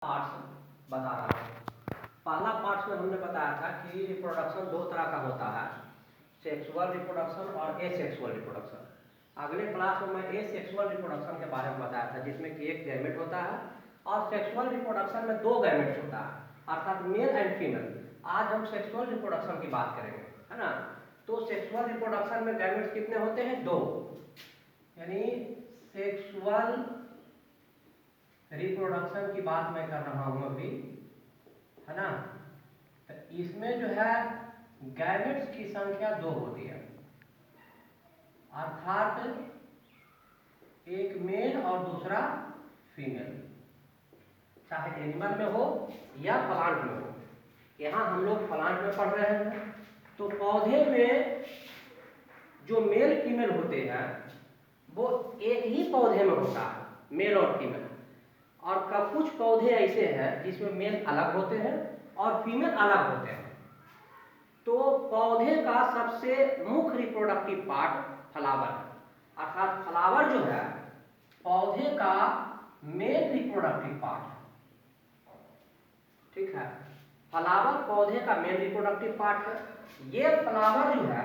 Parts बता रहा हूँ। पहला पार्ट्स में हमने बताया था कि रिप्रोडक्शन दो तरह का होता है, सेक्सुअल रिप्रोडक्शन और एसेक्सुअल रिप्रोडक्शन। अगले क्लास में मैं एसेक्सुअल रिप्रोडक्शन के बारे में बताया था, जिसमें कि एक गैमेट होता है और सेक्सुअल रिप्रोडक्शन में दो गैमेट्स होता है, अर्थात मेल एंड फीमेल। आज हम सेक्सुअल रिप्रोडक्शन की बात करेंगे, है ना। तो सेक्सुअल रिप्रोडक्शन में गैमेट्स कितने होते हैं? दो, यानी सेक्सुअल रिप्रोडक्शन की बात मैं कर रहा हूं अभी, है ना। तो इसमें जो है गैमेट्स की संख्या दो होती है, अर्थात एक मेल और दूसरा फीमेल, चाहे एनिमल में हो या प्लांट में हो। यहाँ हम लोग प्लांट में पढ़ रहे हैं, तो पौधे में जो मेल फीमेल होते हैं वो एक ही पौधे में होता है, मेल और फीमेल। और कुछ पौधे ऐसे हैं जिसमें मेल अलग होते हैं और फीमेल अलग होते हैं। तो पौधे का सबसे मुख्य रिप्रोडक्टिव पार्ट फ्लावर है, अर्थात फ्लावर जो है पौधे का मेन रिप्रोडक्टिव पार्ट है, ठीक है। फ्लावर पौधे का मेन रिप्रोडक्टिव पार्ट है। ये फ्लावर जो है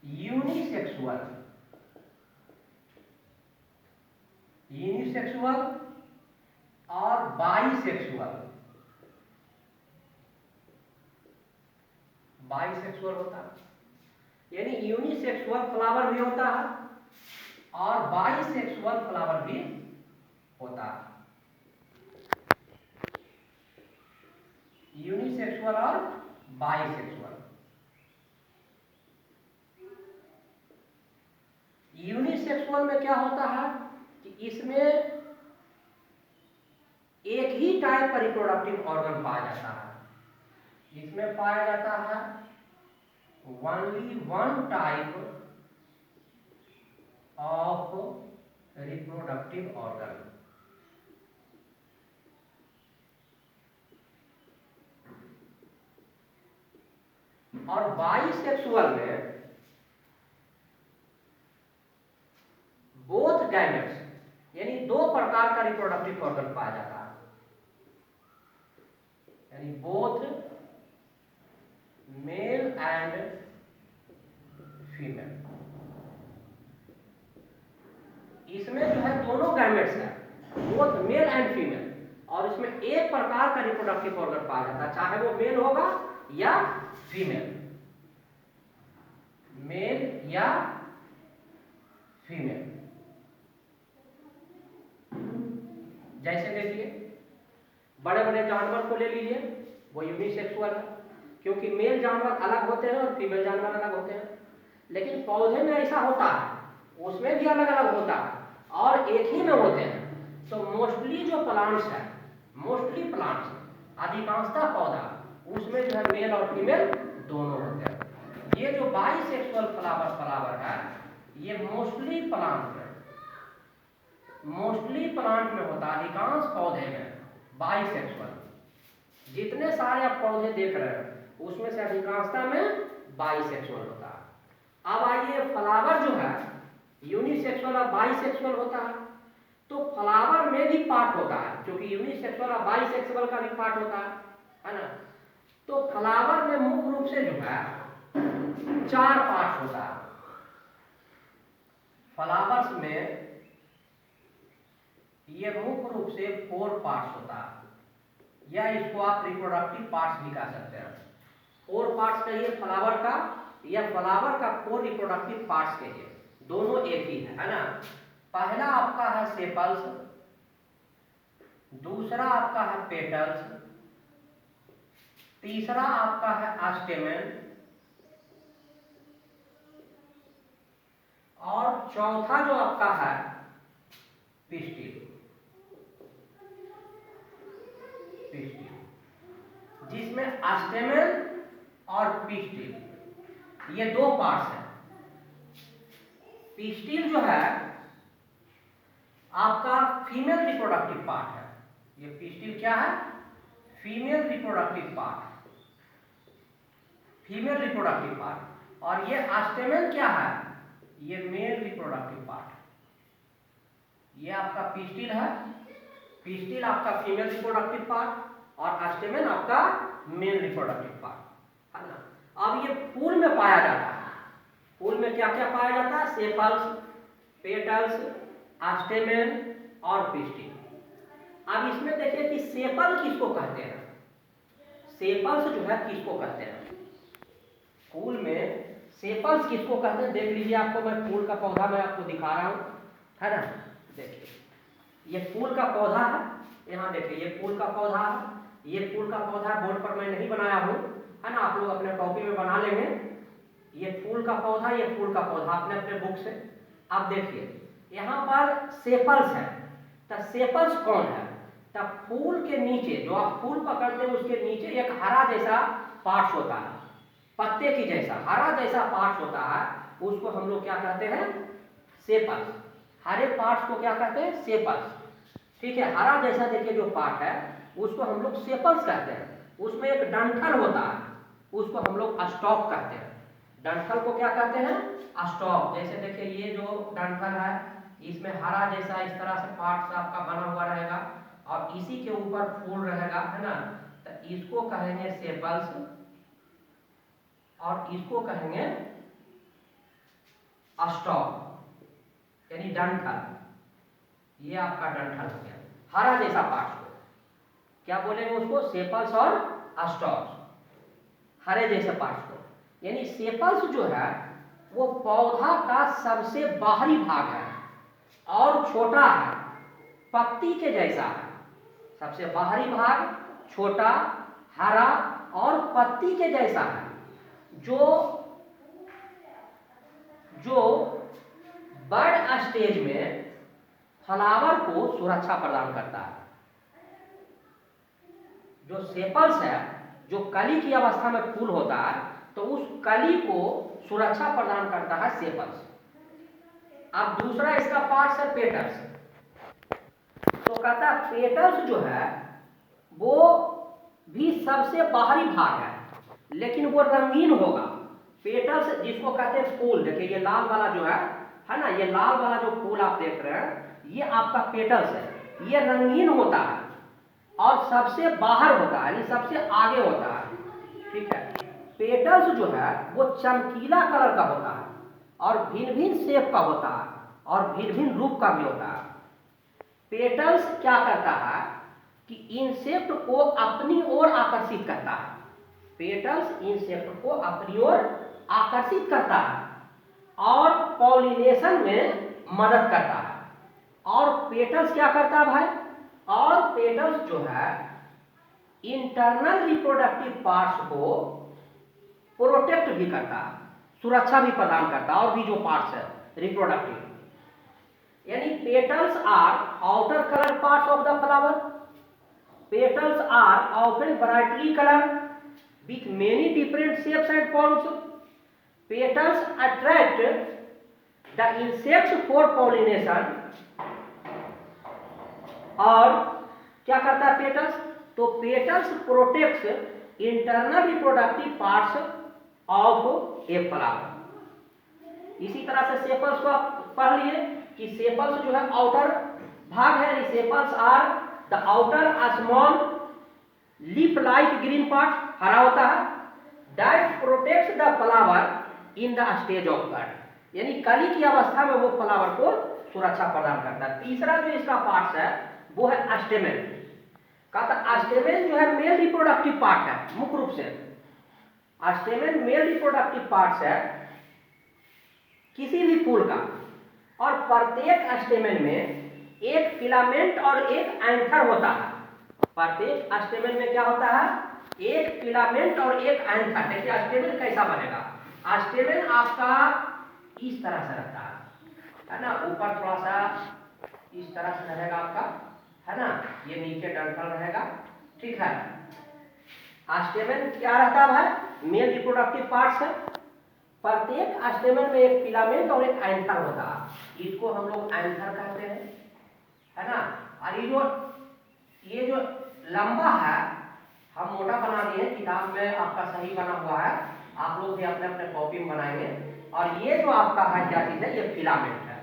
यूनिसेक्सुअल और बाइसेक्सुअल होता है। यानी यूनिसेक्सुअल फ्लावर भी होता है और बाइसेक्सुअल फ्लावर भी होता है। यूनिसेक्सुअल और बाइसेक्सुअल। यूनिसेक्सुअल में क्या होता है कि इसमें एक ही टाइप का रिप्रोडक्टिव ऑर्गन पाया जाता है। इसमें पाया जाता है only one type of reproductive organ. और बाइसेक्सुअल में बोथ गैमेट्स, यानी दो प्रकार का रिप्रोडक्टिव ऑर्गन पाया जाता है, यानी बोथ मेल एंड फीमेल। इसमें जो है दोनों गैमेट्स हैं, बोथ मेल एंड फीमेल, और इसमें एक प्रकार का रिप्रोडक्टिव ऑर्गन पाया जाता है, चाहे वो मेल होगा या फीमेल, मेल या फीमेल। जैसे देखिए बड़े बड़े जानवर को ले लीजिए, वो यूनिसेक्सुअल है, क्योंकि मेल जानवर अलग होते हैं और फीमेल जानवर अलग होते हैं। लेकिन पौधे में ऐसा होता है, उसमें भी अलग अलग होता है और एक ही में होते हैं। तो मोस्टली जो प्लांट्स है, अधिकांशतः पौधा, उसमें जो है मेल और फीमेल दोनों होते हैं। ये जो बाइसेक्सुअल फ्लावर है, ये मोस्टली प्लांट में होता है, अधिकांश पौधे में बाइसेक्सुअल। जितने सारे आप पौधे देख रहे हैं उसमें से अधिकांशता में बाइसेक्सुअल होता है। अब आइए, फ्लावर जो है यूनिसेक्सुअल और बाइसेक्सुअल होता है, तो फ्लावर में भी पार्ट होता है, क्योंकि यूनिसेक्सुअल और बाइसेक्सुअल का भी पार्ट होता है ना। तो फ्लावर में मुख्य रूप से जो है चार पार्ट होता है। फ्लावर्स में ये मुख्य रूप से 4 पार्ट्स होता है, या इसको आप रिप्रोडक्टिव पार्ट्स भी कह सकते हैं। 4 पार्ट्स कहिए फ्लावर का, या फ्लावर का 4 रिप्रोडक्टिव पार्ट्स कहिए, दोनों एक ही है ना। पहला आपका है सेपल्स, दूसरा आपका है पेटल्स, तीसरा आपका है स्टेमेन, और चौथा जो आपका है पिस्टिल, जिसमें स्टेमेन और पिस्टिल ये दो पार्ट्स हैं। पिस्टिल जो है आपका फीमेल रिप्रोडक्टिव पार्ट है। ये पिस्टिल क्या है? Female reproductive part. और ये स्टेमेन क्या है? ये मेल रिप्रोडक्टिव पार्ट है। ये आपका पिस्टिल है पिस्टिल आपका फीमेल रिप्रोडक्टिव पार्ट और स्टेमेन आपका मेल रिप्रोडक्टिव पार्ट, है ना। अब ये फूल में पाया जाता है, फूल में क्या क्या पाया जाता है? सेपल्स, पेटल्स, स्टेमेन और पिस्टिल। अब इसमें देखिए कि सेपल किसको कहते हैं, सेपल्स जो है किसको कहते हैं, फूल में सेपल्स किसको कहते हैं? देख लीजिए, आपको मैं फूल का पौधा मैं आपको दिखा रहा हूँ, है ना। देखिए ये फूल का पौधा है, यहाँ देखिए ये फूल का पौधा है, ये फूल का पौधा बोर्ड पर मैं नहीं बनाया हूँ, है ना, आप लोग अपने कॉपी में बना लेंगे। ये फूल का पौधा, ये फूल का पौधा अपने अपने बुक से। अब देखिए यहाँ पर सेपल्स है, तो सेपल्स कौन है? तब फूल के नीचे जो आप फूल पकड़ते हैं उसके नीचे एक हरा जैसा पार्ट होता है, पत्ते की जैसा हरा जैसा पार्ट होता है, उसको हम लोग क्या कहते हैं? सेपल्स। हरे पार्ट्स को क्या कहते हैं? सेपल्स। ठीक है, हरा जैसा देखिए जो पार्ट है उसको हम लोग सेपल्स कहते हैं। उसमें एक डंठल होता है, उसको हम लोग स्टॉक कहते हैं। डंठल को क्या कहते हैं? स्टॉक। जैसे देखिए ये जो डंठल है इसमें हरा जैसा इस तरह से पार्ट आपका बना हुआ रहेगा और इसी के ऊपर फूल रहेगा, है ना, तो इसको कहेंगे सेपल्स और इसको कहेंगे स्टॉक, यानी डंठल। ये आपका डंठल हो गया, हरा जैसा पार्ट को क्या बोलेंगे? उसको सेपल्स और स्टॉक, हरे जैसे पार्ट को। यानी सेपल्स जो है वो पौधा का सबसे बाहरी भाग है और छोटा है, पत्ती के जैसा है। सबसे बाहरी भाग छोटा, हरा और पत्ती के जैसा है, जो बर्ड स्टेज में फ्लावर को सुरक्षा प्रदान करता है। जो सेपल्स है, जो कली की अवस्था में फूल होता है, तो उस कली को सुरक्षा प्रदान करता है सेपल्स। अब दूसरा इसका पार्ट है पेटल्स। तो कहता है पेटल्स जो है वो भी सबसे बाहरी भाग है, लेकिन वो रंगीन होगा। पेटल्स जिसको कहते हैं फूल, देखिए ये लाल वाला जो है ना, ये लाल वाला जो फूल आप देख रहे हैं ये आपका पेटल्स है। ये रंगीन होता है और सबसे बाहर होता है, यानी सबसे आगे होता है। ठीक है, पेटल्स जो है वो चमकीला कलर का होता है और भिन्न भिन्न शेप का होता है और भिन्न भिन्न रूप का भी होता है। पेटल्स क्या करता है कि इंसेक्ट को अपनी ओर आकर्षित करता है। पेटल्स इंसेक्ट को अपनी ओर आकर्षित करता है और पॉलिनेशन में मदद करता है। और पेटल्स क्या करता है भाई? और पेटल्स जो है इंटरनल रिप्रोडक्टिव पार्ट्स को प्रोटेक्ट भी करता है, सुरक्षा भी प्रदान करता है। और भी जो पार्ट्स है रिप्रोडक्टिव, यानी petals are outer colour parts of the flower. Petals are often brightly colour with many different shapes and forms. Petals attract the insects for pollination. और क्या करता है पेटल्स? तो petals protects internal reproductive parts of a flower. इसी तरह से sepals को आप पढ़ लिए कि सेपल्स जो है आउटर भाग है, sepals are the outer small leaf like green part, हरा होता है, that protects the flower in the stage of bud, यानी कली की अवस्था में वो फ्लावर को सुरक्षा प्रदान करता है। तीसरा जो इसका पार्ट है वो है स्टेमेन। कहता स्टेमेन जो है मेल रिप्रोडक्टिव पार्ट है, मुख्य रूप से स्टेमेन मेल रिप्रोडक्टिव पार्ट है किसी भी फूल का, और प्रत्येक स्टेमेन में एक फिलामेंट और एक एंथर होता है। प्रत्येक स्टेमेन में क्या होता है? एक फिलामेंट और एक एंथर। देखिए स्टेमेन कैसा बनेगा? स्टेमेन आपका इस तरह से रहता है ना, ऊपर थोड़ा सा इस तरह से रहेगा आपका, है ना, ये नीचे डंठल रहेगा। ठीक है, स्टेमेन क्या रहता है भाई? मेल रिप्रोडक्टिव पार्ट्स है। प्रत्येक स्टेमेन में एक फिलामेंट और एक एंथर होता है, इसको हम लोग एंथर कहते हैं, है ना। और ये जो लंबा है हम मोटा बना दिए, किताब में आपका सही बना हुआ है, आप लोग भी अपने अपने कॉपी में बनाएंगे। और ये जो आपका है क्या चीज है? ये फिलामेंट है,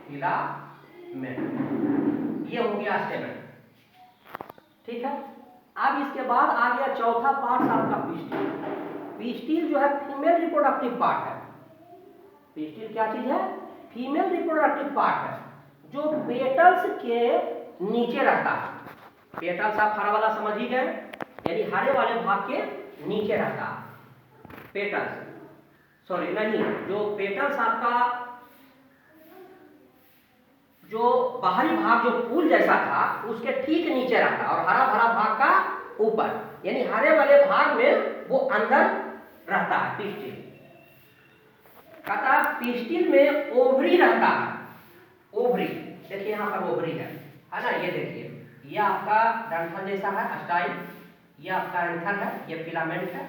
फिलामेंट। ये हो गया स्टेमन। ठीक है, अब इसके बाद आ गया चौथा पार्ट आपका पिस्टिल। पिस्टिल जो है फीमेल रिप्रोडक्टिव पार्ट है। पिस्टिल क्या चीज है? फीमेल रिप्रोडक्टिव पार्ट है, जो पेटल्स के नीचे रहता है। पेटल्स आप हरा वाला समझ ही गए, यानी हरे वाले भाग के नीचे रहता है पेटल्स। सॉरी नहीं, जो पेटल्स आपका जो बाहरी भाग जो फूल जैसा था उसके ठीक नीचे रहता और हरा भरा भाग का ऊपर, यानी हरे वाले भाग में वो अंदर रहता है पिस्टिल। कहता पिस्टिल में ओवरी रहता है। ओवरी देखिए यहाँ पर ओवरी है ना, ये देखिए, ये आपका डंठल जैसा है स्टाइल, ये आपका एंथर है, ये फिलामेंट है,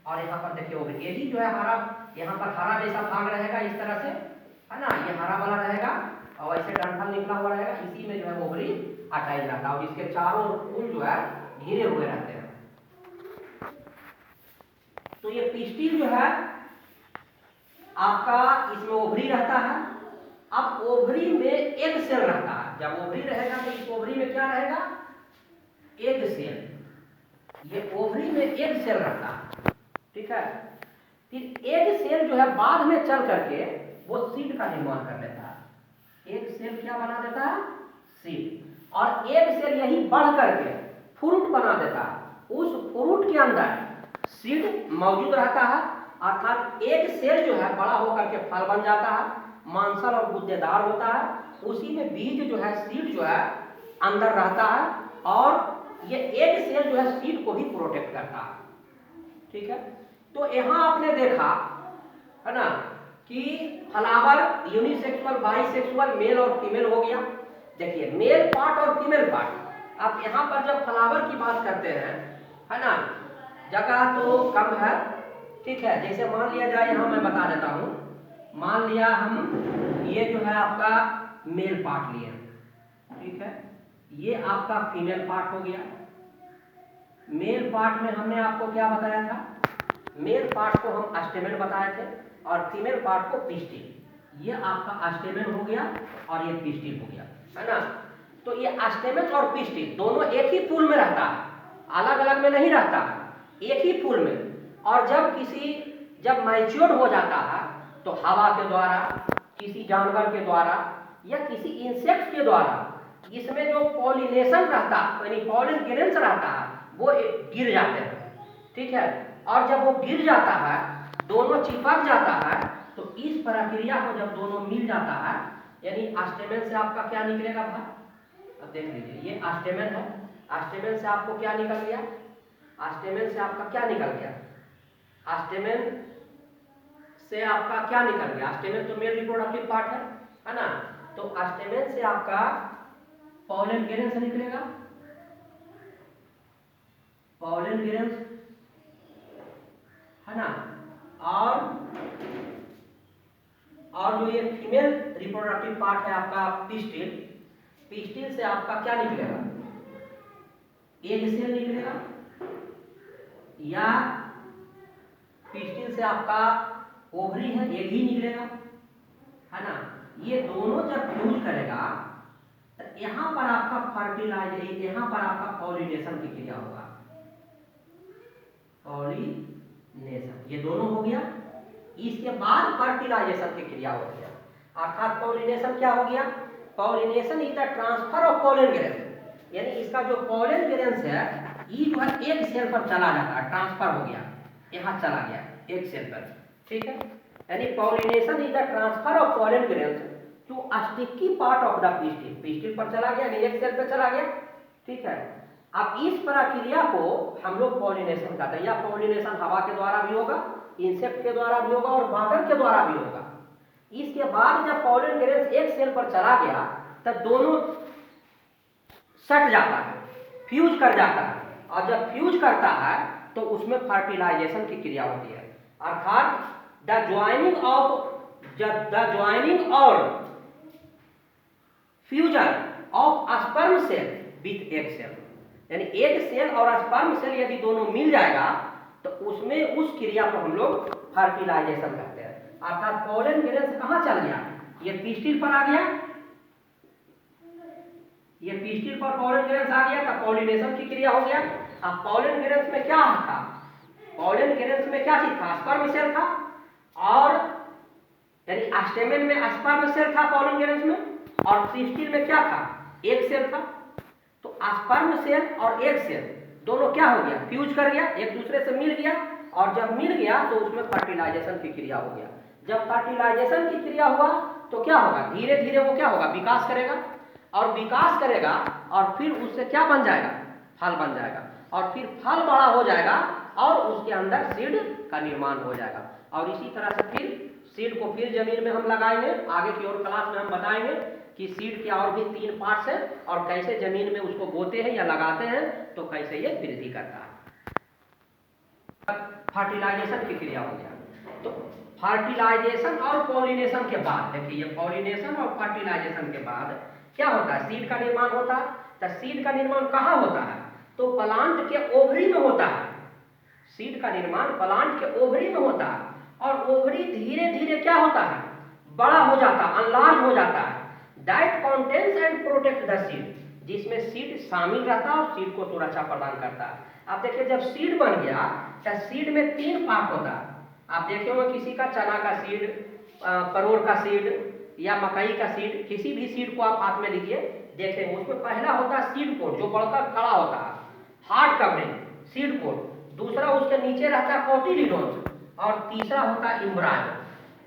और यहाँ पर देखिए ओवरी। यही जो है हरा, यहाँ पर हरा जैसा भाग रहेगा इस तरह से, है ना, ये हरा वाला रहेगा और ऐसे डंठल निकला हुआ रहेगा, इसी में जो है ओवरी अटैच रहता है और इसके चारों फूल जो है घिरे हुए रहते हैं। तो ये पिस्टिल जो है आपका, इसमें ओवरी रहता है। अब ओवरी में एग सेल रहता है। जब ओवरी रहेगा तो इस ओवरी में क्या रहेगा? Egg cell. ये ओवरी में एग सेल रहता है, ठीक है। फिर एग सेल जो है बाद में चल करके वो सीड का निर्माण कर लेता है। एग सेल क्या बना देता है? सीड। और एग सेल यही बढ़ करके फ्रूट बना देता है। उस फ्रूट के अंदर सीड मौजूद रहता है, अर्थात एग सेल जो है बड़ा होकर के फल बन जाता है, मांसल और गुद्देदार होता है। उसी में बीज जो है, सीड जो है अंदर रहता है और ये एग सेल जो है सीड को ही प्रोटेक्ट करता है, ठीक है। तो यहाँ आपने देखा है ना कि फ्लावर यूनिसेक्सुअल, बाइसेक्सुअल, मेल और फीमेल हो गया। देखिए मेल पार्ट और फीमेल पार्ट। आप यहाँ पर जब फ्लावर की बात करते हैं, है ना, जगह तो कम है, ठीक है। जैसे मान लिया जाए, यहाँ मैं बता देता हूँ, मान लिया हम ये जो है आपका मेल पार्ट लिए, ठीक है, ये आपका फीमेल पार्ट हो गया। मेल पार्ट में हमने आपको क्या बताया था? मेल पार्ट को हम स्टेमेन बताए थे और फीमेल पार्ट को पिस्टिल। ये आपका स्टेमेन हो गया और ये पिस्टिल हो गया, है ना। तो ये स्टेमेन और पिस्टिल दोनों एक ही फूल में रहता है, अलग अलग में नहीं रहता, एक ही फूल में। और जब मैच्योर हो जाता है तो हवा के द्वारा, किसी जानवर के द्वारा या किसी इंसेक्ट के द्वारा इसमें जो पॉलिनेशन रहता है, यानी पॉलिन ग्रेन्स रहता है, वो गिर जाते हैं, ठीक है। और जब वो गिर जाता है, दोनों चिपक जाता है, तो इस प्रक्रिया को जब दोनों मिल जाता है, यानी स्टेमेन से आपका क्या निकलेगा भाई? अब देख लीजिए, ये स्टेमेन है, स्टेमेन से आपको क्या निकल गया? स्टेमेन से आपका क्या निकल गया? स्टेमेन से आपका क्या निकल गया? स्टेमेन तो मेल रिप्रोडक्टिव पार्ट है ना। तो स्टेमेन से आपका पॉलन ग्रेन्स निकलेगा, पॉलन ग्रेन्स, है ना। और जो ये फीमेल रिप्रोडक्टिव पार्ट है आपका पिस्टिल, पिस्टिल से आपका क्या निकलेगा? एग सेल निकलेगा, या पिस्टिल से आपका ओवरी है, एग ही निकलेगा, है ना। ये दोनों जब फ्यूज करेगा तो यहाँ पर आपका फर्टिलाइजेशन, यहाँ पर आपका पॉलिनेशन की क्रिया होगा, पॉलिनेशन, ये दोनों हो गया। इसके बाद फर्टिलाइजेशन की क्रिया होती है, अर्थात पॉलिनेशन क्या हो गया? Pollination is the transfer of pollen grains, यानी इसका जो पॉलन ग्रेन्स है ये जो है एक सेल पर चला जाता है, ट्रांसफर हो गया, यहाँ चला गया एक सेल पर, ठीक है। यानी pollination is the transfer of pollen grains to sticky part of the pistil, pistil पर चला गया, यानी एक सेल पर चला गया, ठीक है। अब इस प्रक्रिया को हम लोग पॉलिनेशन कहते हैं, या पॉलिनेशन हवा के द्वारा भी होगा, इंसेक्ट के द्वारा भी होगा और वाटर के द्वारा भी होगा। इसके बाद जब पॉलन ग्रेन्स एक सेल पर चला गया तब दोनों सट जाता है, फ्यूज कर जाता है, और जब फ्यूज करता है तो उसमें फर्टिलाइजेशन की क्रिया होती है, अर्थात द ज्वाइनिंग और fusion of sperm cell with egg cell, यानी एग सेल और स्पर्म सेल यदि दोनों मिल जाएगा तो उसमें उस क्रिया को हम लोग फर्टिलाइजेशन कहते हैं। अर्थात पॉलन ग्रेन्स कहाँ चल गया? ये पिस्टिल पर आ गया, ये पिस्टिल पर पॉलन ग्रेन्स आ गया, तब पॉलिनेशन की क्रिया हो गया। अब पॉलन ग्रेन्स में क्या था, पॉलन ग्रेन्स में क्या चीज था, स्पर्म सेल था, और यानी स्टेमेन में स्पर्म सेल था पॉलन ग्रेन्स में, और पिस्टिल में क्या था, एग सेल था। तो स्पर्म सेल और एग सेल दोनों क्या हो गया, फ्यूज कर गया, एक दूसरे से मिल गया, और जब मिल गया तो उसमें फर्टिलाइजेशन की क्रिया हो गया। जब फर्टिलाइजेशन की क्रिया हुआ तो क्या होगा, धीरे धीरे वो क्या होगा, विकास करेगा, और विकास करेगा, और फिर उससे क्या बन जाएगा, फल बन जाएगा, और फिर फल बड़ा हो जाएगा, और उसके अंदर सीड का निर्माण हो जाएगा। और इसी तरह से फिर सीड को फिर जमीन में हम लगाएंगे। आगे की ओर क्लास में हम बताएंगे कि सीड के और भी 3 पार्ट्स हैं, और कैसे जमीन में उसको बोते हैं या लगाते हैं, तो कैसे ये वृद्धि करता है। फर्टिलाइजेशन की क्रिया हो गया। तो फर्टिलाइजेशन और पॉलिनेशन के बाद, देखिए ये पॉलिनेशन और फर्टिलाइजेशन के बाद क्या होता है, सीड का निर्माण होता है। तो सीड का निर्माण कहाँ होता है, तो प्लांट के ओवरी में होता है। सीड का निर्माण प्लांट के ओवरी में होता है, और ओवरी धीरे धीरे क्या होता है, बड़ा हो जाता है, अनलार्ज हो जाता है। That contains and protect the seed, जिसमें सीड शामिल रहता है और सीड को सुरक्षा प्रदान करता है। आप देखिए जब सीड बन गया तो सीड में 3 पार्ट होता है। आप देखे होंगे किसी का चना का सीड, परोर का सीड या मकई का सीड, किसी भी सीड को आप हाथ में लीजिए देखेंगे, उसमें पहला होता है सीड कोट जो बढ़कर खड़ा होता है, हार्ड कवरिंग सीड कोट। दूसरा उसके नीचे रहता है कोटिलिडोन्स, और तीसरा होता है एम्ब्रायो,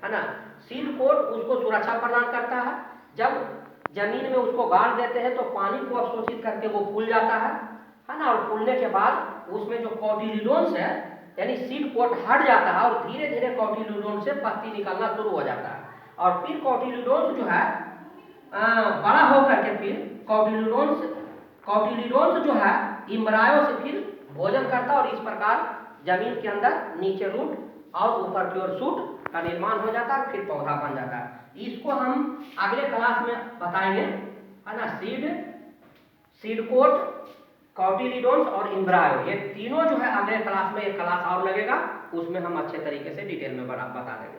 है ना। सीड कोट उसको सुरक्षा प्रदान करता है। जब जमीन में उसको गाड़ देते हैं तो पानी को अवशोषित करके वो फूल जाता है ना, और फूलने के बाद उसमें जो कोटिलिडोन्स है यानी सीड कोट हट जाता है, और धीरे धीरे कोटिलिडोन्स से पत्ती निकलना शुरू हो जाता है, और फिर कोटिलिडोन्स जो है बड़ा होकर के फिर कोटिलिडोन्स जो है एम्ब्रायो से फिर भोजन करता है, और इस प्रकार जमीन के अंदर नीचे रूट और ऊपर की ओर शूट का निर्माण हो जाता है, फिर पौधा बन जाता है। इसको हम अगले क्लास में बताएंगे, है ना। सीड कोट, कोटिलिडोन्स और एम्ब्रायो, ये तीनों जो है अगले क्लास में, एक क्लास और लगेगा, उसमें हम अच्छे तरीके से डिटेल में बता देंगे।